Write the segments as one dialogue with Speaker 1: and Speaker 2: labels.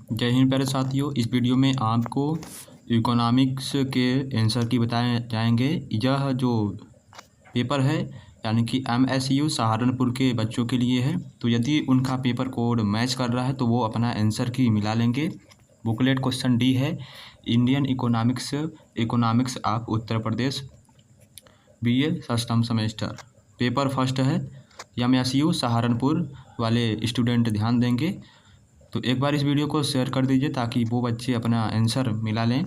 Speaker 1: जय हिंद प्यारे साथियों। इस वीडियो में आपको इकोनॉमिक्स के आंसर की बताए जाएंगे। यह जो पेपर है यानी कि MSU सहारनपुर के बच्चों के लिए है। तो यदि उनका पेपर कोड मैच कर रहा है तो वो अपना आंसर की मिला लेंगे। बुकलेट क्वेश्चन डी है, Indian economics of Uttar Pradesh BA सप्तम सेमेस्टर। पेपर फर्स्ट है। MSU सहारनपुर वाले स्टूडेंट ध्यान देंगे। तो एक बार इस वीडियो को शेयर कर दीजिए ताकि वो बच्चे अपना आंसर मिला लें।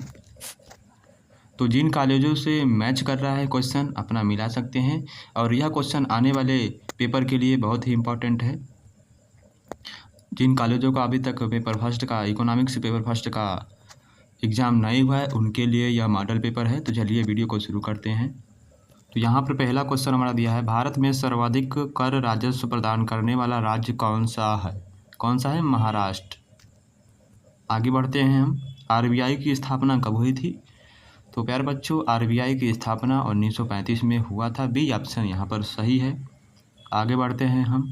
Speaker 1: तो जिन कॉलेजों से मैच कर रहा है क्वेश्चन अपना मिला सकते हैं, और यह क्वेश्चन आने वाले पेपर के लिए बहुत ही इम्पोर्टेंट है। जिन कॉलेजों का अभी तक पेपर फर्स्ट का इकोनॉमिक्स पेपर फर्स्ट का एग्ज़ाम नहीं हुआ है उनके लिए यह मॉडल पेपर है। तो चलिए वीडियो को शुरू करते हैं। तो यहाँ पर पहला क्वेश्चन हमारा दिया है, भारत में सर्वाधिक कर राजस्व प्रदान करने वाला राज्य कौन सा है? कौन सा है? महाराष्ट्र। आगे बढ़ते हैं हम। RBI की स्थापना कब हुई थी? तो प्यारे बच्चों, RBI की स्थापना 1935 में हुआ था। बी ऑप्शन यहाँ पर सही है। आगे बढ़ते हैं हम।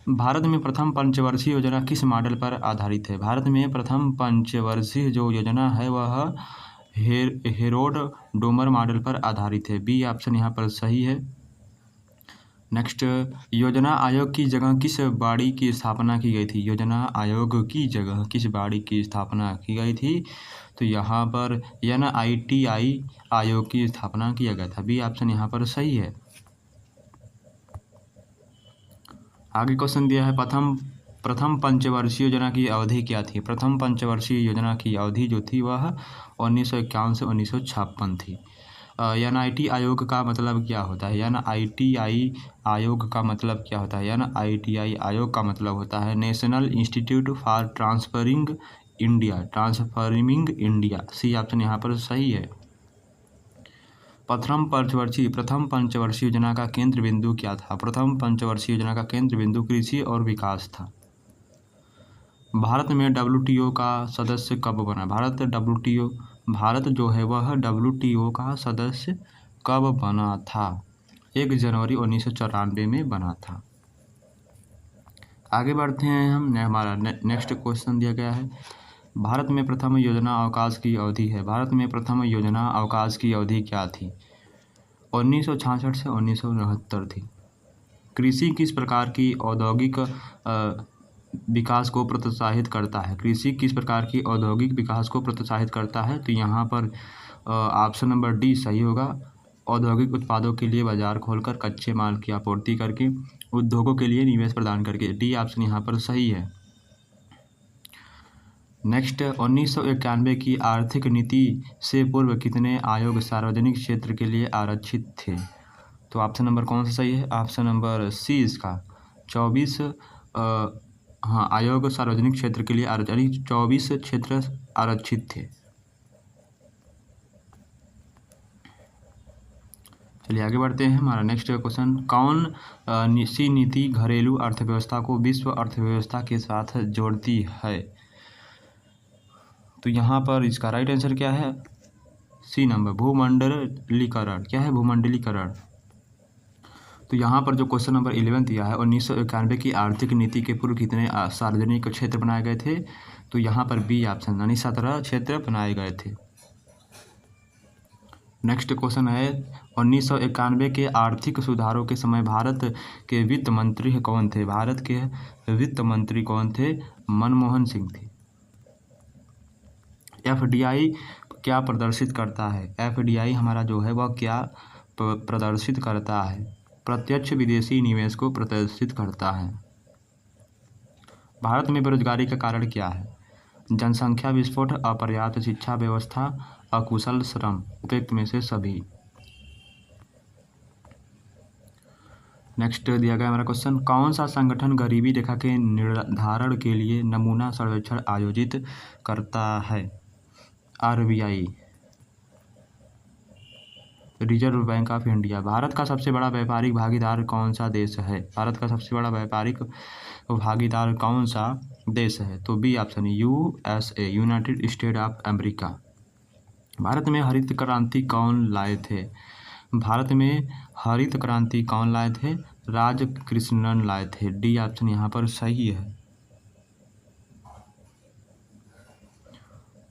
Speaker 1: भारत में प्रथम पंचवर्षीय योजना किस मॉडल पर आधारित है? भारत में प्रथम पंचवर्षीय जो योजना है वह हेरोड डोमर मॉडल पर आधारित है। बी ऑप्शन यहाँ पर सही है। नेक्स्ट, योजना आयोग की जगह किस बॉडी की स्थापना की गई थी? योजना आयोग की जगह किस बॉडी की स्थापना की गई थी? तो यहाँ पर NITI आयोग की स्थापना किया गया था। बी ऑप्शन यहाँ पर सही है। आगे क्वेश्चन दिया है, प्रथम पंचवर्षीय योजना की अवधि क्या थी? प्रथम पंचवर्षीय योजना की अवधि जो थी वह 1951 से 1956 थी। NIT आयोग का मतलब क्या होता है? NITI आयोग का मतलब क्या होता है? NITI आयोग का मतलब होता है National Institute for Transforming India. C option यहाँ पर सही है। प्रथम पंचवर्षीय योजना का केंद्र बिंदु क्या था? प्रथम पंचवर्षीय योजना का केंद्र बिंदु कृषि और विकास था। भारत में WTO का सदस्य कब बना? भारत जो है वह WTO का सदस्य कब बना था? 1 जनवरी 1994 में बना था। आगे बढ़ते हैं हम। हमारा नेक्स्ट क्वेश्चन दिया गया है, भारत में प्रथम योजना अवकाश की अवधि है। भारत में प्रथम योजना अवकाश की अवधि क्या थी? 1966 से 1969 थी। कृषि किस प्रकार की औद्योगिक विकास को प्रोत्साहित करता है? कृषि किस प्रकार की औद्योगिक विकास को प्रोत्साहित करता है? तो यहाँ पर ऑप्शन नंबर डी सही होगा। औद्योगिक उत्पादों के लिए बाजार खोलकर, कच्चे माल की आपूर्ति करके, उद्योगों के लिए निवेश प्रदान करके। डी ऑप्शन यहाँ पर सही है। नेक्स्ट, 1991 की आर्थिक नीति से पूर्व कितने आयोग सार्वजनिक क्षेत्र के लिए आरक्षित थे? तो ऑप्शन नंबर कौन सा सही है? ऑप्शन नंबर सी इसका 24 आयोग सार्वजनिक क्षेत्र के लिए 24 क्षेत्र आरक्षित थे। चलिए आगे बढ़ते हैं। हमारा नेक्स्ट क्वेश्चन, कौन सी नीति घरेलू अर्थव्यवस्था को विश्व अर्थव्यवस्था के साथ जोड़ती है? तो यहाँ पर इसका राइट आंसर क्या है? सी नंबर, भूमंडलीकरण। क्या है? भूमंडलीकरण। तो यहाँ पर जो क्वेश्चन नंबर 11 दिया है, 1991 की आर्थिक नीति के पूर्व कितने सार्वजनिक क्षेत्र बनाए गए थे? तो यहाँ पर बी ऑप्शन यानी 17 क्षेत्र बनाए गए थे। नेक्स्ट क्वेश्चन है, 1991 के आर्थिक सुधारों के समय भारत के वित्त मंत्री कौन थे? भारत के वित्त मंत्री कौन थे? मनमोहन सिंह थे। FDI क्या प्रदर्शित करता है? FDI हमारा जो है वह क्या प्रदर्शित करता है? प्रत्यक्ष विदेशी निवेश को प्रदर्शित करता है। भारत में बेरोजगारी का कारण क्या है? जनसंख्या विस्फोट, अपर्याप्त शिक्षा व्यवस्था, अकुशल श्रम, उपयुक्त में से सभी। नेक्स्ट दिया गया हमारा क्वेश्चन, कौन सा संगठन गरीबी रेखा के निर्धारण के लिए नमूना सर्वेक्षण आयोजित करता है? RBI, reserve bank of India. Bharat का सबसे बड़ा व्यापारिक भागीदार कौन सा देश है? भारत का सबसे बड़ा व्यापारिक भागीदार कौन सा देश है? तो B option, USA, United State of America. Bharat में हरित क्रांति कौन लाए थे? भारत में हरित क्रांति कौन लाए थे? राजकृष्णन लाए थे। डी ऑप्शन यहाँ पर सही है।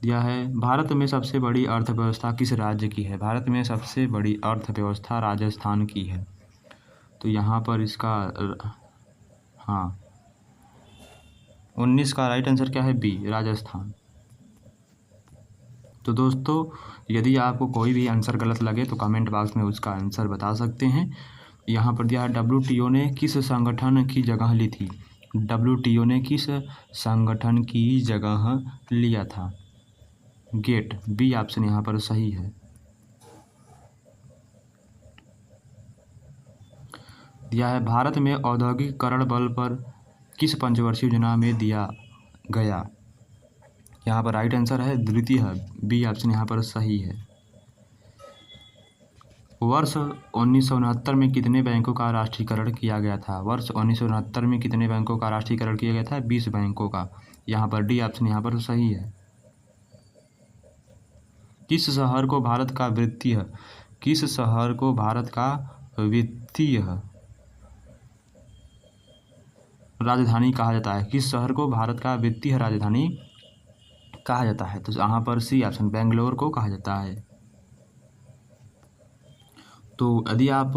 Speaker 1: दिया है भारत में सबसे बड़ी अर्थव्यवस्था किस राज्य की है। भारत में सबसे बड़ी अर्थव्यवस्था राजस्थान की है। तो यहाँ पर इसका हाँ 19 का राइट आंसर क्या है, बी, राजस्थान। तो दोस्तों यदि आपको कोई भी आंसर गलत लगे तो कमेंट बॉक्स में उसका आंसर बता सकते हैं। यहाँ पर दिया है WTO ने किस संगठन की जगह ली थी। WTO ने किस संगठन की जगह लिया था। गेट, बी ऑप्शन यहाँ पर सही है। दिया है भारत में औद्योगिकीकरण बल पर किस पंचवर्षीय योजना में दिया गया। यहाँ पर राइट आंसर है द्वितीय, बी ऑप्शन यहाँ पर सही है। वर्ष 1969 में कितने बैंकों का राष्ट्रीयकरण किया गया था। वर्ष 1969 में कितने बैंकों का राष्ट्रीयकरण किया गया था, 20 बैंकों का। यहाँ पर डी ऑप्शन यहाँ पर सही है। किस शहर को भारत का वित्तीय राजधानी कहा जाता है। किस शहर को भारत का वित्तीय राजधानी कहा जाता है। तो यहाँ पर सी ऑप्शन बेंगलोर को कहा जाता है। तो यदि आप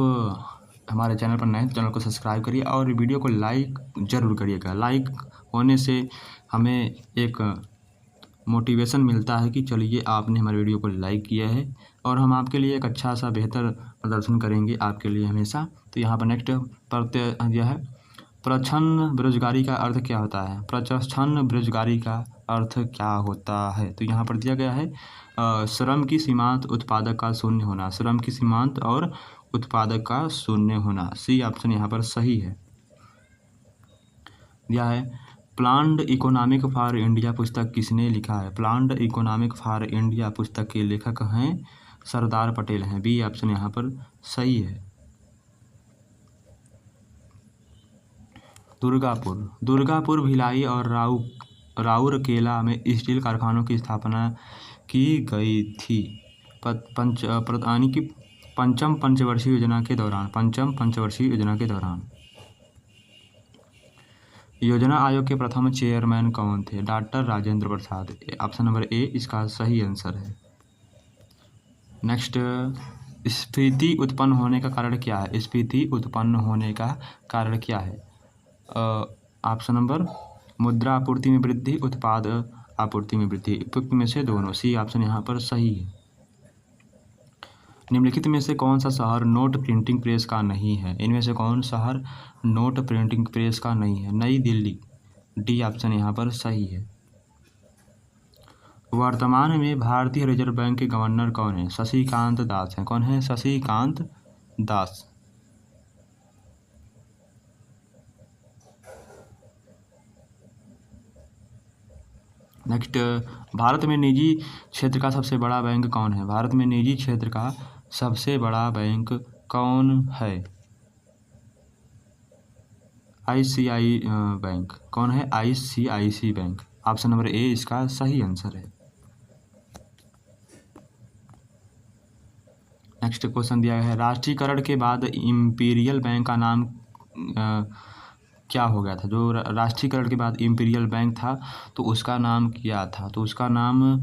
Speaker 1: हमारे चैनल पर नए हैं तो चैनल को सब्सक्राइब करिए और वीडियो को लाइक ज़रूर करिएगा। लाइक होने से हमें एक मोटिवेशन मिलता है कि चलिए आपने हमारे वीडियो को लाइक किया है और हम आपके लिए एक अच्छा सा बेहतर प्रदर्शन करेंगे आपके लिए हमेशा। तो यहाँ पर नेक्स्ट प्रत्यय दिया है प्रच्छन्न बेरोजगारी का अर्थ क्या होता है। प्रच्छन्न बेरोजगारी का अर्थ क्या होता है। तो यहाँ पर दिया गया है श्रम की सीमांत उत्पादक का शून्य होना। श्रम की सीमांत और उत्पादक का शून्य होना, सी ऑप्शन यहाँ पर सही है। दिया है प्लान्ड इकोनॉमिक फॉर इंडिया पुस्तक किसने लिखा है। प्लान्ड इकोनॉमिक फॉर इंडिया पुस्तक के लेखक हैं सरदार पटेल हैं, बी ऑप्शन यहाँ पर सही है। दुर्गापुर भिलाई और राउरकेला में स्टील कारखानों की स्थापना की गई थी। पंचम पंचवर्षीय योजना के दौरान योजना आयोग के प्रथम चेयरमैन कौन थे। Doctor Rajendra Prasad, option number A इसका सही आंसर है। नेक्स्ट स्फीति उत्पन्न होने का कारण क्या है। स्फीति उत्पन्न होने का कारण क्या है। ऑप्शन नंबर मुद्रा आपूर्ति में वृद्धि, उत्पाद आपूर्ति में वृद्धि, उपयुक्त में से दोनों, सी ऑप्शन यहाँ पर सही है। निम्नलिखित में से कौन सा शहर नोट प्रिंटिंग प्रेस का नहीं है। इनमें से कौन शहर नोट प्रिंटिंग प्रेस का नहीं है। नई दिल्ली, डी ऑप्शन यहाँ पर सही है। वर्तमान में भारतीय रिजर्व बैंक के गवर्नर कौन है। शशिकांत दास हैं। कौन है, शशिकांत दास। नेक्स्ट भारत में निजी क्षेत्र का सबसे बड़ा बैंक कौन है। भारत में निजी क्षेत्र का सबसे बड़ा बैंक कौन है। ICICI bank. कौन है, ICICI bank. Option number A इसका सही आंसर है। नेक्स्ट क्वेश्चन दिया गया है राष्ट्रीयकरण के बाद इंपीरियल बैंक का नाम क्या हो गया था। जो राष्ट्रीयकरण के बाद इंपीरियल बैंक था तो उसका नाम क्या था। तो उसका नाम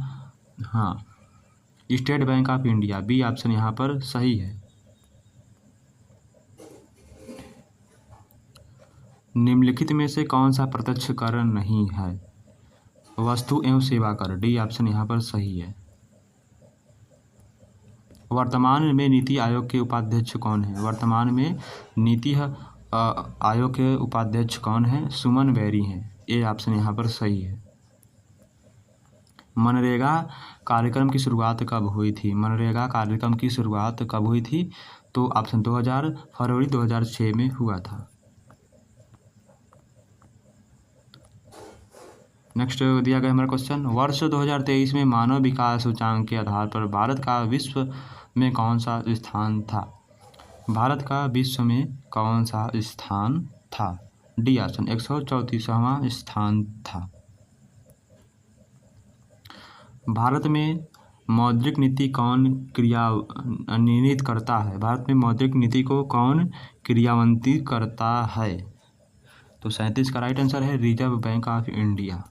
Speaker 1: State Bank of India, B option यहाँ पर सही है। निम्नलिखित में से कौन सा प्रत्यक्ष कर नहीं है। वस्तु एवं सेवा कर, डी ऑप्शन यहाँ पर सही है। वर्तमान में नीति आयोग के उपाध्यक्ष कौन है। वर्तमान में नीति आयोग के उपाध्यक्ष कौन है, सुमन बेरी हैं, ए ऑप्शन यहाँ पर सही है। मनरेगा कार्यक्रम की शुरुआत कब हुई थी। मनरेगा कार्यक्रम की शुरुआत कब हुई थी। तो ऑप्शन फरवरी 2006 में हुआ था। नेक्स्ट दिया गया हमारा क्वेश्चन वर्ष 2023 में मानव विकास सूचकांक के आधार पर भारत का विश्व में कौन सा स्थान था। भारत का विश्व में कौन सा स्थान था। डी ऑप्शन 134वां स्थान था। भारत में मौद्रिक नीति कौन क्रियान्वित करता है। भारत में मौद्रिक नीति को कौन क्रियान्वित करता है। तो 37 का राइट आंसर है reserve bank of India.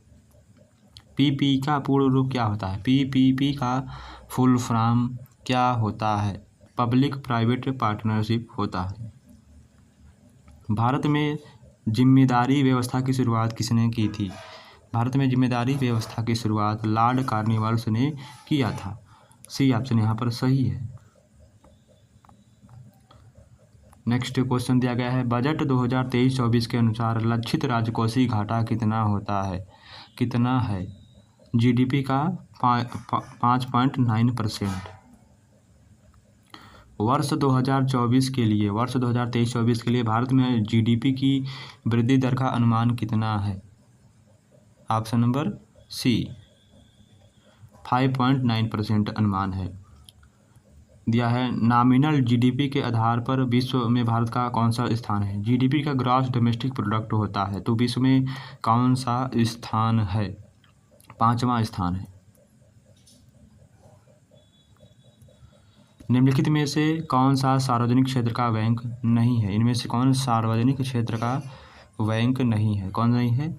Speaker 1: PP का पूर्ण रूप क्या होता है? पीपीपी का फुल फॉर्म क्या होता है? पब्लिक प्राइवेट पार्टनरशिप होता है। भारत में जिम्मेदारी व्यवस्था की शुरुआत किसने की थी? भारत में जिम्मेदारी व्यवस्था की शुरुआत लॉर्ड कॉर्नवालिस ने किया था। सी ऑप्शन यहाँ पर सही है। नेक्स्ट क्वेश्चन दिया गया है, बजट 2023-24 के अनुसार लक्षित राजकोषीय घाटा कितना होता है? कितना है? जीडीपी का 5.9%। वर्ष 2023-24 के लिए भारत में जीडीपी की वृद्धि दर का अनुमान कितना है? ऑप्शन नंबर सी 5.9% अनुमान है। दिया है, नॉमिनल जीडीपी के आधार पर विश्व में भारत का कौन सा स्थान है? जीडीपी का ग्रॉस डोमेस्टिक प्रोडक्ट होता है, तो विश्व में कौन सा स्थान है? 5वां स्थान है। निम्नलिखित में से कौन सा सार्वजनिक क्षेत्र का बैंक नहीं है? इनमें से कौन सार्वजनिक क्षेत्र का बैंक नहीं है? कौन नहीं है?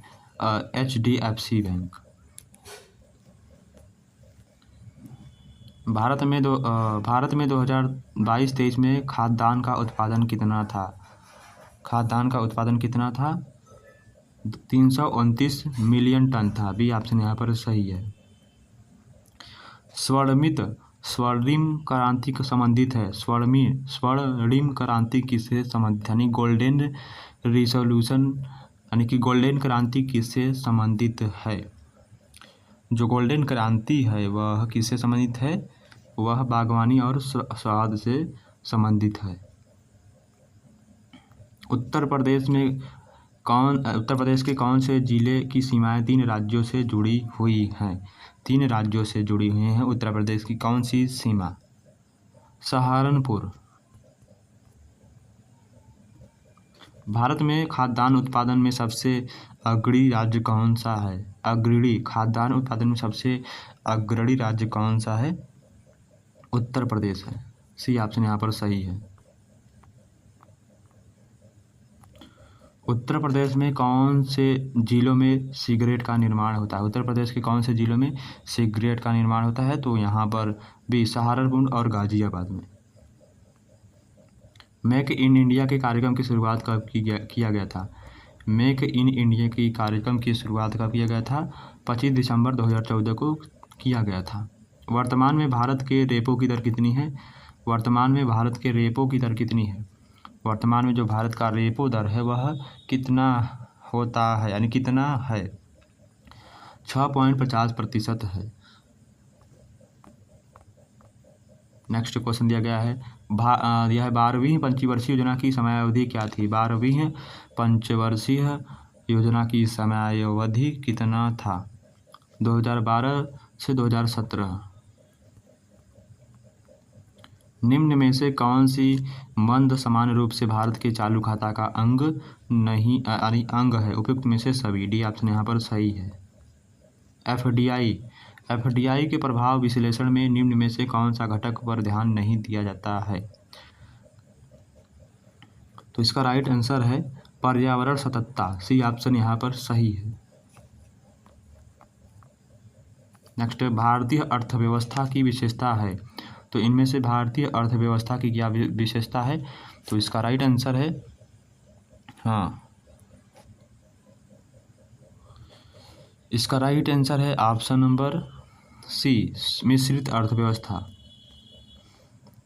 Speaker 1: HDFC bank. भारत में 2022-23 में खाद्यान्न का उत्पादन कितना था? खाद्यान्न का उत्पादन कितना था? 329 मिलियन टन था। बी ऑप्शन यहाँ पर सही है। स्वर्णिम क्रांति से संबंधित है। स्वर्णिम क्रांति किससे संबंधित, यानी गोल्डन रिवॉल्यूशन, यानी कि गोल्डन क्रांति किससे संबंधित है? जो गोल्डन क्रांति है वह किससे संबंधित है? वह बागवानी और शहद से संबंधित है। उत्तर प्रदेश के कौन से जिले की सीमाएं 3 राज्यों से जुड़ी हुई हैं? 3 राज्यों से जुड़ी हुई हैं उत्तर प्रदेश की कौन सी सीमा? सहारनपुर। भारत में खाद्यान्न उत्पादन में सबसे अग्रणी राज्य कौन सा है? खाद्यान्न उत्पादन में सबसे अग्रणी राज्य कौन सा है? उत्तर प्रदेश है। सी ऑप्शन यहाँ पर सही है। उत्तर प्रदेश में कौन से जिलों में सिगरेट का निर्माण होता है? उत्तर प्रदेश के कौन से जिलों में सिगरेट का निर्माण होता है? तो यहाँ पर भी सहारनपुर और गाजियाबाद में। मेक इन इंडिया के कार्यक्रम की शुरुआत कब किया गया था? मेक इन इंडिया की कार्यक्रम की शुरुआत कब किया गया था? 25 दिसंबर 2014 को किया गया था। वर्तमान में भारत के रेपो की दर कितनी है? वर्तमान में भारत के रेपो की दर कितनी है? वर्तमान में जो भारत का रेपो दर है वह कितना होता है, यानी कितना है? 6.50% है। नेक्स्ट क्वेश्चन दिया गया है, यह 12वीं पंचवर्षीय योजना की समयावधि क्या थी? 12वीं पंचवर्षीय योजना की समयावधि कितना था? 2012 से 2017। निम्न में से कौन सी मंद समान रूप से भारत के चालू खाता का अंग नहीं, यानी अंग है? उपयुक्त में से सभी। डी ऑप्शन यहाँ पर सही है। एफडीआई के प्रभाव विश्लेषण में निम्न में से कौन सा घटक पर ध्यान नहीं दिया जाता है? तो इसका राइट आंसर है पर्यावरण सततता। सी ऑप्शन यहाँ पर सही है। नेक्स्ट, भारतीय अर्थव्यवस्था की विशेषता है। तो इनमें से भारतीय अर्थव्यवस्था की क्या विशेषता है? तो इसका राइट आंसर है, इसका राइट आंसर है ऑप्शन नंबर सी, मिश्रित अर्थव्यवस्था।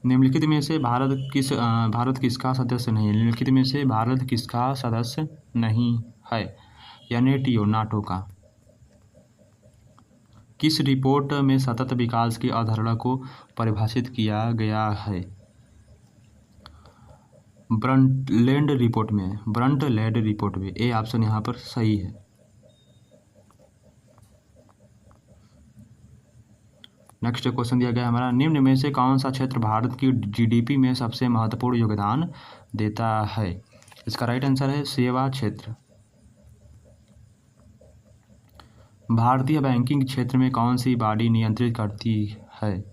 Speaker 1: निम्नलिखित में से भारत किसका सदस्य नहीं है? निम्नलिखित में से भारत किसका सदस्य नहीं है? यानी नाटो का। किस रिपोर्ट में सतत विकास की अवधारणा को परिभाषित किया गया है? ब्रंटलैंड रिपोर्ट में। ए ऑप्शन यहाँ पर सही है। नेक्स्ट क्वेश्चन दिया गया हमारा, निम्न में से कौन सा क्षेत्र भारत की जीडीपी में सबसे महत्वपूर्ण योगदान देता है? इसका राइट आंसर है सेवा क्षेत्र। भारतीय बैंकिंग क्षेत्र में कौन सी बॉडी नियंत्रित करती है?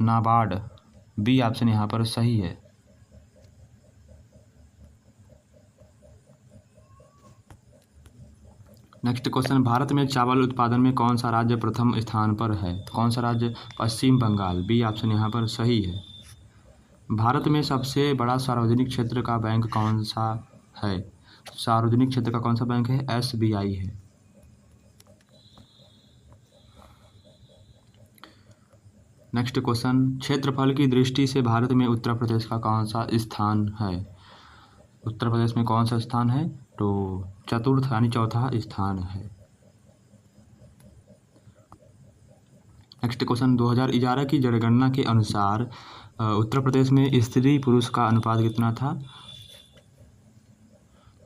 Speaker 1: नाबार्ड। बी ऑप्शन यहाँ पर सही है। नेक्स्ट क्वेश्चन, भारत में चावल उत्पादन में कौन सा राज्य प्रथम स्थान पर है? तो कौन सा राज्य? पश्चिम बंगाल, बी ऑप्शन यहाँ पर सही है। भारत में सबसे बड़ा सार्वजनिक क्षेत्र का बैंक कौन सा है? सार्वजनिक क्षेत्र का कौन सा बैंक है? SBI है। नेक्स्ट क्वेश्चन, क्षेत्रफल की दृष्टि से भारत में उत्तर प्रदेश का कौन सा स्थान है? उत्तर प्रदेश में कौन सा स्थान है? तो चतुर्थ यानी चौथा स्थान है। नेक्स्ट क्वेश्चन, 2011 की जनगणना के अनुसार उत्तर प्रदेश में स्त्री पुरुष का अनुपात कितना था?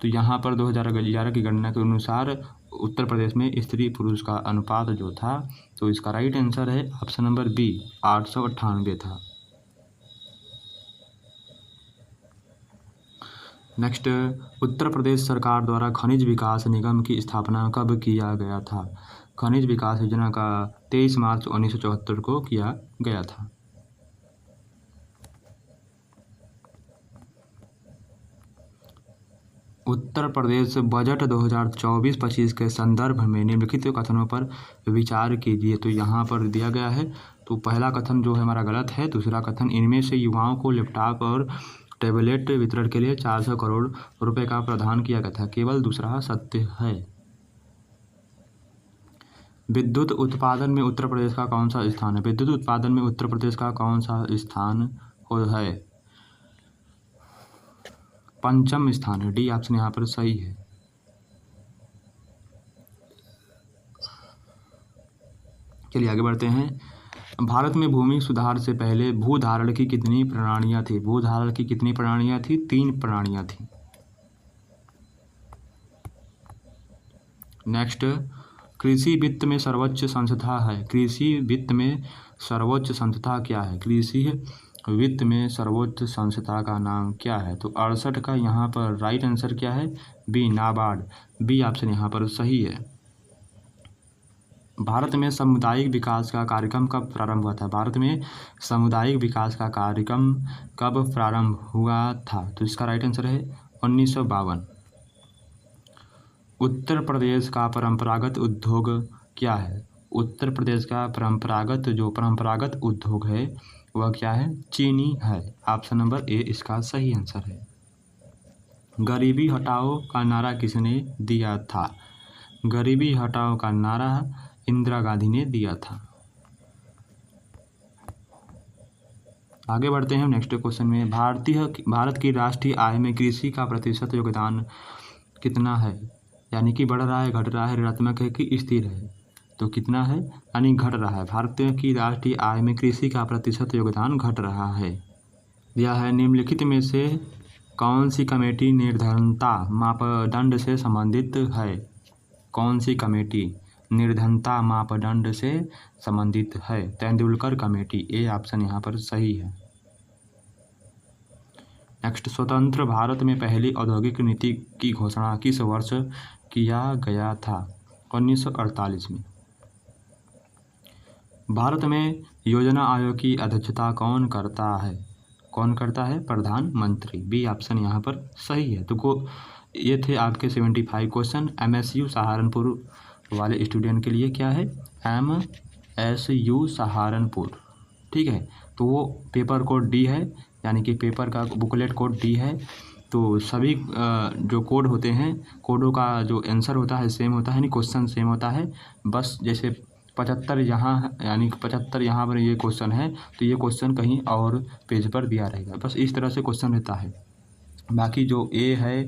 Speaker 1: तो यहाँ पर 2011 की गणना के अनुसार उत्तर प्रदेश में स्त्री पुरुष का अनुपात जो था, तो इसका राइट आंसर है ऑप्शन नंबर बी, 898 था। नेक्स्ट, उत्तर प्रदेश सरकार द्वारा खनिज विकास निगम की स्थापना कब किया गया था? खनिज विकास योजना का 23 मार्च 1974 को किया गया था। उत्तर प्रदेश बजट 2024-25 के संदर्भ में निम्नलिखित कथनों पर विचार कीजिए। तो यहाँ पर दिया गया है, तो पहला कथन जो है हमारा गलत है। दूसरा कथन, इनमें से युवाओं को लैपटॉप और टैबलेट वितरण के लिए 400 करोड़ रुपए का प्रावधान किया गया था। केवल दूसरा सत्य है। विद्युत उत्पादन में उत्तर प्रदेश का कौन सा स्थान है? विद्युत उत्पादन में उत्तर प्रदेश का कौन सा स्थान है? पंचम स्थान है, डी ऑप्शन यहाँ पर सही है। चलिए आगे बढ़ते हैं। भारत में भूमि सुधार से पहले भूधारण की कितनी प्रणालियां थी? भूधारण की कितनी प्रणालियां थी? 3 प्रणालियां थी। नेक्स्ट, कृषि वित्त में सर्वोच्च संस्था है। कृषि वित्त में सर्वोच्च संस्था क्या है? कृषि वित्त में सर्वोच्च संस्था का नाम क्या है? तो 68 का यहाँ पर राइट आंसर क्या है? बी, नाबार्ड, बी ऑप्शन यहाँ पर सही है। भारत में सामुदायिक विकास का कार्यक्रम कब प्रारंभ हुआ था? भारत में सामुदायिक विकास का कार्यक्रम कब प्रारंभ हुआ था? तो इसका राइट आंसर है 1952। उत्तर प्रदेश का परंपरागत उद्योग क्या है? उत्तर प्रदेश का परंपरागत उद्योग है वह क्या है? चीनी है। ऑप्शन नंबर ए इसका सही आंसर है। गरीबी हटाओ का नारा किसने दिया था? गरीबी हटाओ का नारा इंदिरा गांधी ने दिया था। आगे बढ़ते हैं नेक्स्ट क्वेश्चन में। भारत की राष्ट्रीय आय में कृषि का प्रतिशत योगदान कितना है? यानी कि बढ़ रहा है, घट रहा है, ऋणात्मक है कि स्थिर है? तो कितना है? यानी घट रहा है। भारत की राष्ट्रीय आय में कृषि का प्रतिशत योगदान घट रहा है। दिया है, निम्नलिखित में से कौन सी कमेटी निर्धनता मापदंड से संबंधित है? कौन सी कमेटी निर्धनता मापदंड से संबंधित है? तेंदुलकर कमेटी, ए ऑप्शन यहाँ पर सही है। नेक्स्ट, स्वतंत्र भारत में पहली औद्योगिक नीति की घोषणा किस वर्ष किया गया था? 1948 में। भारत में योजना आयोग की अध्यक्षता कौन करता है? कौन करता है? प्रधानमंत्री, बी ऑप्शन यहाँ पर सही है। तो ये थे आपके 75 क्वेश्चन MSU सहारनपुर वाले स्टूडेंट के लिए। क्या है? MSU सहारनपुर, ठीक है। तो वो पेपर कोड डी है, यानी कि पेपर का बुकलेट कोड डी है। तो सभी जो कोड होते हैं, कोडों का जो आंसर होता है सेम होता है, यानी क्वेश्चन सेम होता है। बस जैसे 75 यहाँ, यानी 75 यहाँ पर ये क्वेश्चन है, तो ये क्वेश्चन कहीं और पेज पर दिया रहेगा। बस इस तरह से क्वेश्चन रहता है। बाकी जो ए है,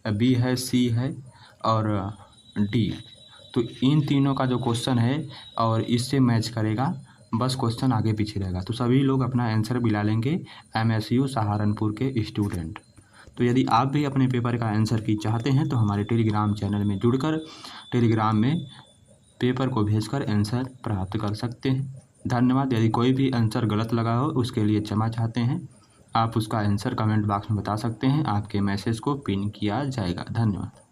Speaker 1: बी है, सी है और डी, तो इन तीनों का जो क्वेश्चन है और इससे मैच करेगा, बस क्वेश्चन आगे पीछे रहेगा। तो सभी लोग अपना आंसर मिला लेंगे MSU सहारनपुर के स्टूडेंट। तो यदि आप भी अपने पेपर का आंसर की चाहते हैं तो हमारे टेलीग्राम चैनल में जुड़कर टेलीग्राम में पेपर को भेजकर आंसर प्राप्त कर सकते हैं। धन्यवाद। यदि कोई भी आंसर गलत लगा हो उसके लिए क्षमा चाहते हैं, आप उसका आंसर कमेंट बॉक्स में बता सकते हैं, आपके मैसेज को पिन किया जाएगा। धन्यवाद।